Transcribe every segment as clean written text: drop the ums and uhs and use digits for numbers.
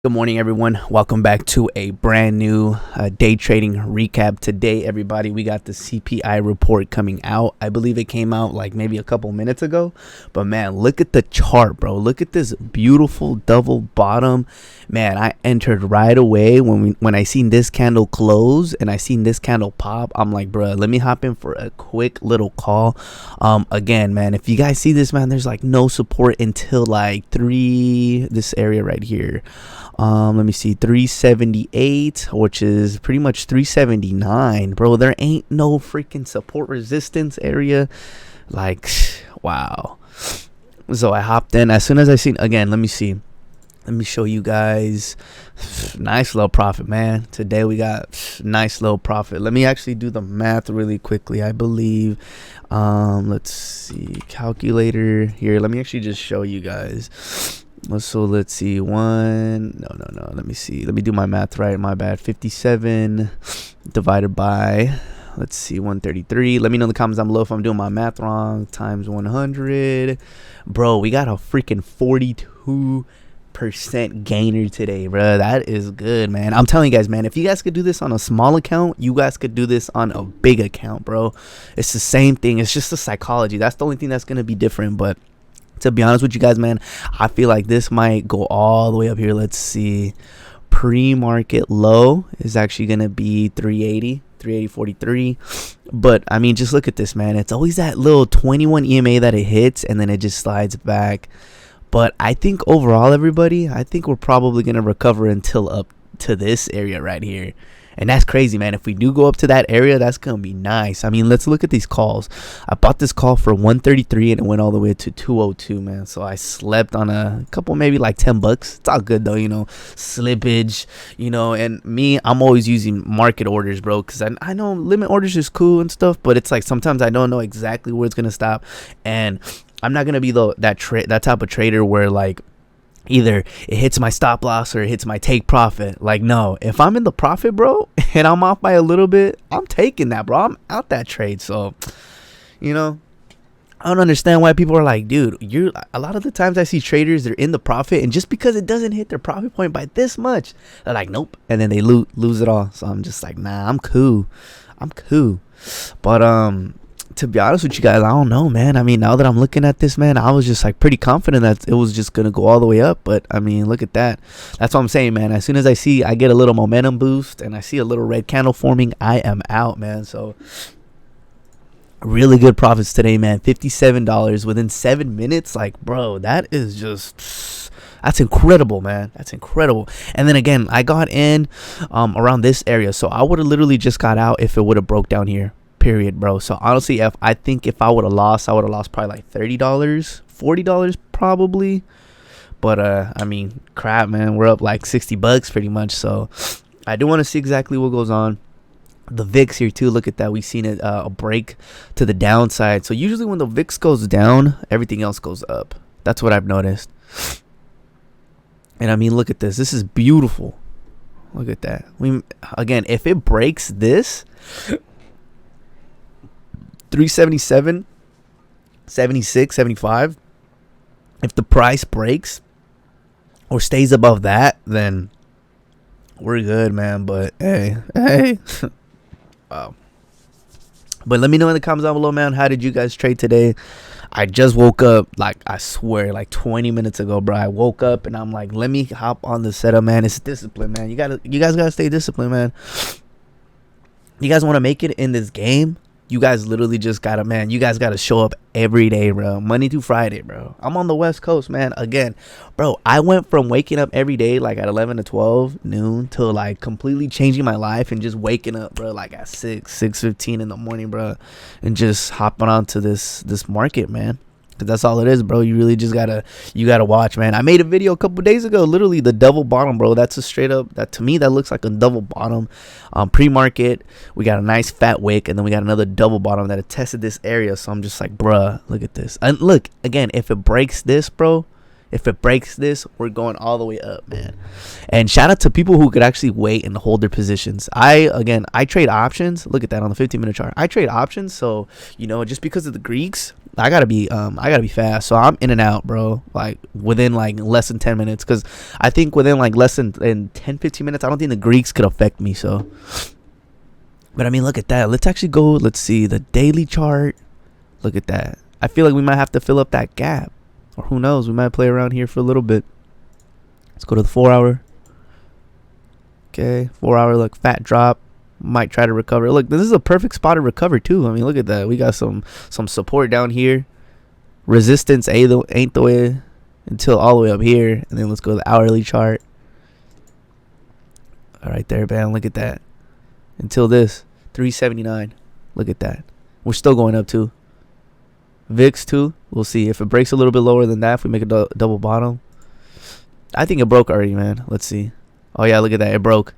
Good morning, everyone. Welcome back to a brand new day trading recap. Today, everybody, we got the CPI report coming out. I believe it came out like maybe a couple minutes ago. But man, look at the chart, bro. Look at this beautiful double bottom. Man, I entered right away when I seen this candle close and I seen this candle pop. I'm like, bro, let me hop in for a quick little call. Again, man, if you guys see this, man, there's like no support until like this area right here. Let me see, 378, which is pretty much 379, bro. There ain't no freaking support resistance area. Like, wow. So I hopped in as soon as I seen, again, let me show you guys. Nice little profit, man. Today we got nice little profit. Let me actually do the math really quickly. I believe, let's see, calculator here. Let me actually just show you guys. So let's see, let me see, let me do my math right, my bad. 57 divided by, let's see, 133. Let me know in the comments down below if I'm doing my math wrong. Times 100. Bro, we got a freaking 42% gainer today, bro. That is good, man. I'm telling you guys, man, if you guys could do this on a small account, you guys could do this on a big account, bro. It's the same thing. It's just the psychology. That's the only thing that's gonna be different. But to be honest with you guys, man, I feel like this might go all the way up here. Let's see. Pre-market low is actually going to be 380.43. But, I mean, just look at this, man. It's always that little 21 EMA that it hits, and then it just slides back. But I think overall, everybody, I think we're probably going to recover until up to this area right here. And that's crazy, man. If we do go up to that area, that's going to be nice. I mean, let's look at these calls. I bought this call for 133 and it went all the way to 202, man. So I slept on a couple, maybe like $10. It's all good, though, slippage, and me, I'm always using market orders, bro, because I know limit orders is cool and stuff, but it's like sometimes I don't know exactly where it's going to stop. And I'm not going to be that type of trader where like, either it hits my stop loss or it hits my take profit. Like, no, if I'm in the profit, bro, and I'm off by a little bit, I'm taking that, bro. I'm out that trade. So, I don't understand why people are like, dude, a lot of the times I see traders, they're in the profit, and just because it doesn't hit their profit point by this much, they're like, nope, and then they lose it all. So I'm just like, nah, I'm cool. But to be honest with you guys, I don't know, man. I mean, now that I'm looking at this, man, I was just like pretty confident that it was just gonna go all the way up. But I mean, look at that. That's what I'm saying, man. As soon as I get a little momentum boost and I see a little red candle forming, I am out, man. So really good profits today, man. $57 within 7 minutes. Like, bro, that is just, that's incredible, man. That's incredible. And then again, I got in around this area, so I would have literally just got out if it would have broke down here. Period, bro. So honestly, if I would have lost, probably like $30, $40 probably. But I mean, crap, man, we're up like $60 pretty much. So I do want to see exactly what goes on. The VIX here too, look at that. We've seen it a break to the downside. So usually when the VIX goes down, everything else goes up. That's what I've noticed. And I mean, look at this. This is beautiful. Look at that. Again, if it breaks this 377, 76, 75, if the price breaks or stays above that, then we're good, man. But hey wow. But let me know in the comments down below, man, how did you guys trade today? I just woke up, like, I swear, like 20 minutes ago, bro. I woke up and I'm like, let me hop on the setup, man. It's discipline, man. You guys gotta stay disciplined, man. You guys want to make it in this game? You guys literally just gotta, man, you guys gotta show up every day, bro. Monday through Friday, bro. I'm on the West Coast, man. Again, bro, I went from waking up every day like at 11 to 12 noon to like completely changing my life and just waking up, bro, like at 6:15 in the morning, bro, and just hopping onto this market, man. Cause that's all it is, bro. You really just gotta watch, man. I made a video a couple days ago, literally the double bottom, bro. That's a straight up, that to me, that looks like a double bottom. Pre-market, we got a nice fat wick, and then we got another double bottom that had tested this area. So I'm just like, bruh, look at this. And look, again, if it breaks this, bro, we're going all the way up, man. And shout out to people who could actually wait and hold their positions. I trade options. Look at that on the 15-minute chart. I trade options, so just because of the Greeks, I gotta be fast. So I'm in and out, bro. Like within like less than 10 minutes, because I think within like less than in 10-15 minutes, I don't think the Greeks could affect me. So, but I mean, look at that. Let's actually go. Let's see the daily chart. Look at that. I feel like we might have to fill up that gap, or who knows? We might play around here for a little bit. Let's go to the 4-hour. Okay, 4-hour. Look, fat drop. Might try to recover. Look, this is a perfect spot to recover too. I mean, look at that. We got some support down here. Resistance ain't the way until all the way up here. And then let's go to the hourly chart. All right there, man. Look at that. Until this 379. Look at that. We're still going up too. VIX too. We'll see if it breaks a little bit lower than that. If we make a double bottom, I think it broke already, man. Let's see. Oh yeah, look at that. It broke.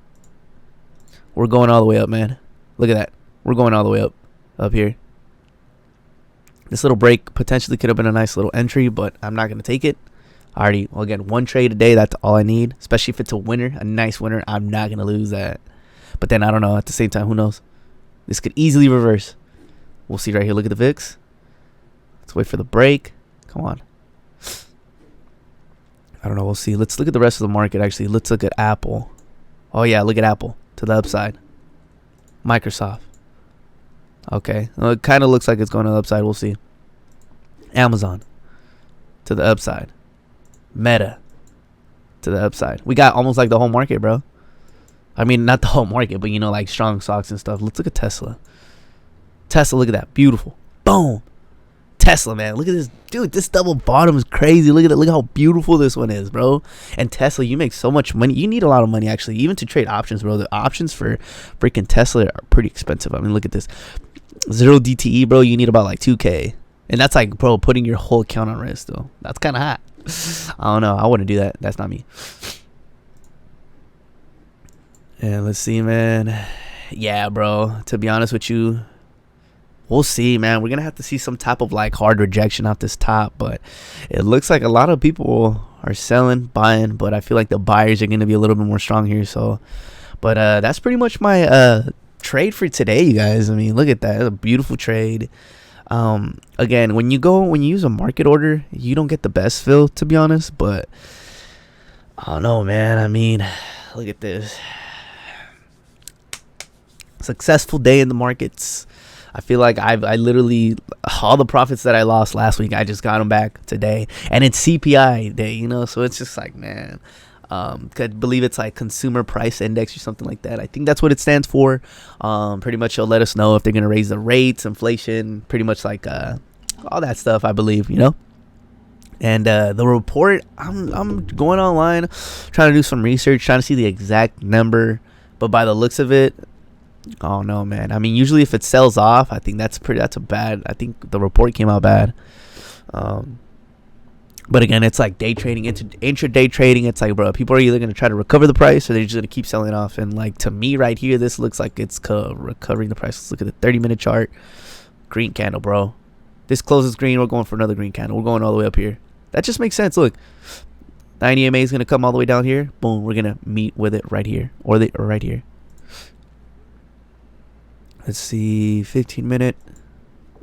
We're going all the way up, man. Look at that. We're going all the way up here. This little break potentially could have been a nice little entry, but I'm not going to take it. Well, again, one trade a day, that's all I need. Especially if it's a winner, a nice winner. I'm not going to lose that. But then, I don't know. At the same time, who knows? This could easily reverse. We'll see right here. Look at the VIX. Let's wait for the break. Come on. I don't know. We'll see. Let's look at the rest of the market, actually. Let's look at Apple. Oh, yeah. Look at Apple. To the upside. Microsoft. Okay. Well, it kind of looks like it's going to the upside. We'll see. Amazon. To the upside. Meta. To the upside. We got almost like the whole market, bro. I mean, not the whole market, but, you know, like strong stocks and stuff. Let's look at Tesla. Tesla, look at that. Beautiful. Boom. Tesla, man. Look at this. Dude, this double bottom is crazy. Look at that. Look how beautiful this one is, bro. And Tesla, you make so much money. You need a lot of money, actually, even to trade options, bro. The options for freaking Tesla are pretty expensive. I mean, look at this. 0 DTE, bro. You need about like 2K. And that's like, bro, putting your whole account on risk, though. That's kind of hot. I don't know. I wouldn't do that. That's not me. And let's see, man. Yeah, bro. To be honest with you, we'll see, man. We're going to have to see some type of like hard rejection off this top. But it looks like a lot of people are selling, buying. But I feel like the buyers are going to be a little bit more strong here. So, but that's pretty much my trade for today, you guys. I mean, look at that. It's a beautiful trade. Again, when you use a market order, you don't get the best feel, to be honest. But I don't know, man. I mean, look at this. Successful day in the markets. I feel like I literally, all the profits that I lost last week, I just got them back today. And it's CPI day, you know, so it's just like, man, I believe it's like consumer price index or something like that. I think that's what it stands for. Pretty much it'll let us know if they're going to raise the rates, inflation, pretty much like all that stuff, I believe, you know. And the report, I'm going online, trying to do some research, trying to see the exact number. But by the looks of it, oh no, man. I mean, usually if it sells off, I think that's a bad. I think the report came out bad. But again, it's like day trading, intraday trading. It's like, bro, people are either going to try to recover the price or they're just going to keep selling off. And like, to me right here, this looks like it's recovering the price. Let's look at the 30-minute chart. Green candle, bro. This closes green. We're going for another green candle. We're going all the way up here. That just makes sense. Look, 90 MA is going to come all the way down here. Boom. We're going to meet with it right here or right here. Let's see, 15-minute.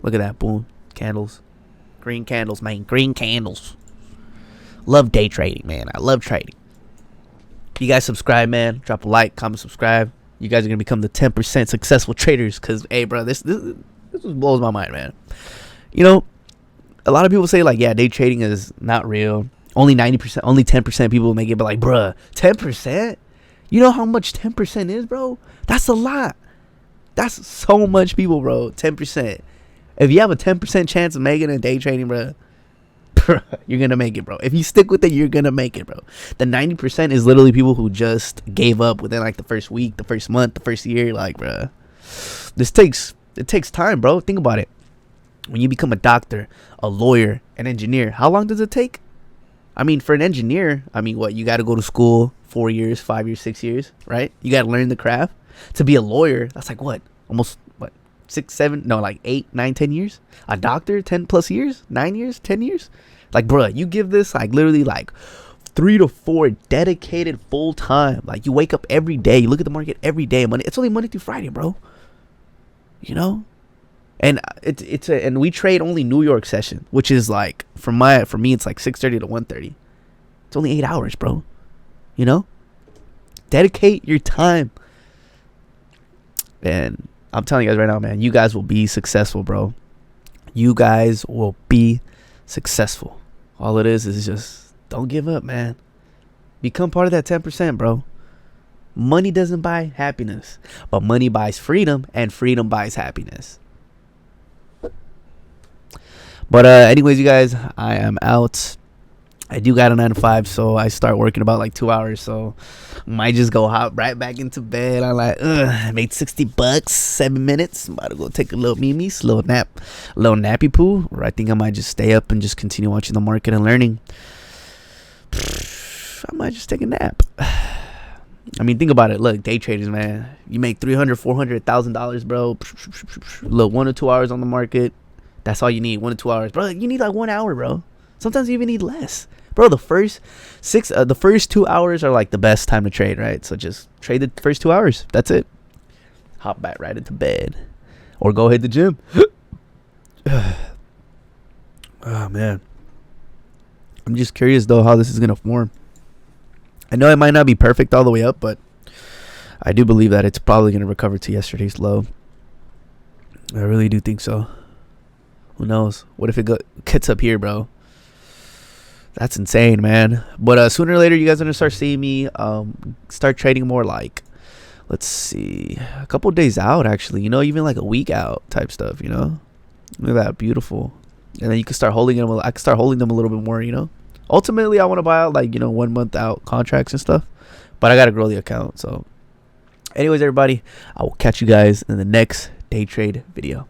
Look at that, boom, candles, green candles, man, green candles. Love day trading, man. I love trading. You guys subscribe, man. Drop a like, comment, subscribe. You guys are gonna become the 10% successful traders. Cause, hey, bro, this just blows my mind, man. You know, a lot of people say like, yeah, day trading is not real. Only 90%, only 10% of people make it. But like, bruh, 10%? You know how much 10% is, bro? That's a lot. That's so much people, bro. 10%. If you have a 10% chance of making it day trading, bro, you're going to make it, bro. If you stick with it, you're going to make it, bro. The 90% is literally people who just gave up within like the first week, the first month, the first year. Like, bro, it takes time, bro. Think about it. When you become a doctor, a lawyer, an engineer, how long does it take? I mean, for an engineer, I mean, what? You got to go to school 4 years, 5 years, 6 years, right? You got to learn the craft. To be a lawyer, that's like what? Almost what? 6, 7, no, like 8, 9, 10 years. A doctor, 10 plus years, 9 years, 10 years. Like, bruh, you give this like literally like 3 to 4 dedicated full time. Like, you wake up every day, you look at the market every day. Money, it's only Monday through Friday, bro. You know, And and we trade only New York session, which is like for me it's like 6:30 to 1:30. It's only 8 hours, bro. You know? Dedicate your time. And I'm telling you guys right now, man, you guys will be successful, bro. You guys will be successful. All it is just don't give up, man. Become part of that 10%, bro. Money doesn't buy happiness, but money buys freedom, and freedom buys happiness. But anyways, you guys, I am out. I do got a 9 to 5, so I start working about like 2 hours. So might just go hop right back into bed. I'm like, I made $60, 7 minutes. I'm about to go take a little memes, little nappy poo. Or I think I might just stay up and just continue watching the market and learning. I might just take a nap. I mean, think about it. Look, day traders, man, you make $300,000, $400,000, bro. Look, 1 or 2 hours on the market. That's all you need. 1 to 2 hours, bro. You need like 1 hour, bro. Sometimes you even need less, bro. The first 2 hours are like the best time to trade, right? So just trade the first 2 hours. That's it. Hop back right into bed, or go hit the gym. Oh man, I'm just curious though how this is gonna form. I know it might not be perfect all the way up, but I do believe that it's probably gonna recover to yesterday's low. I really do think so. Who knows? What if it gets up here, bro? That's insane, man. But sooner or later, you guys are gonna start seeing me start trading more like, let's see, a couple days out, actually. You know, even like a week out type stuff. You know, look at that, beautiful. And then you can start holding them. I can start holding them a little bit more. You know, ultimately, I want to buy out like 1 month out contracts and stuff. But I gotta grow the account. So, anyways, everybody, I will catch you guys in the next day trade video.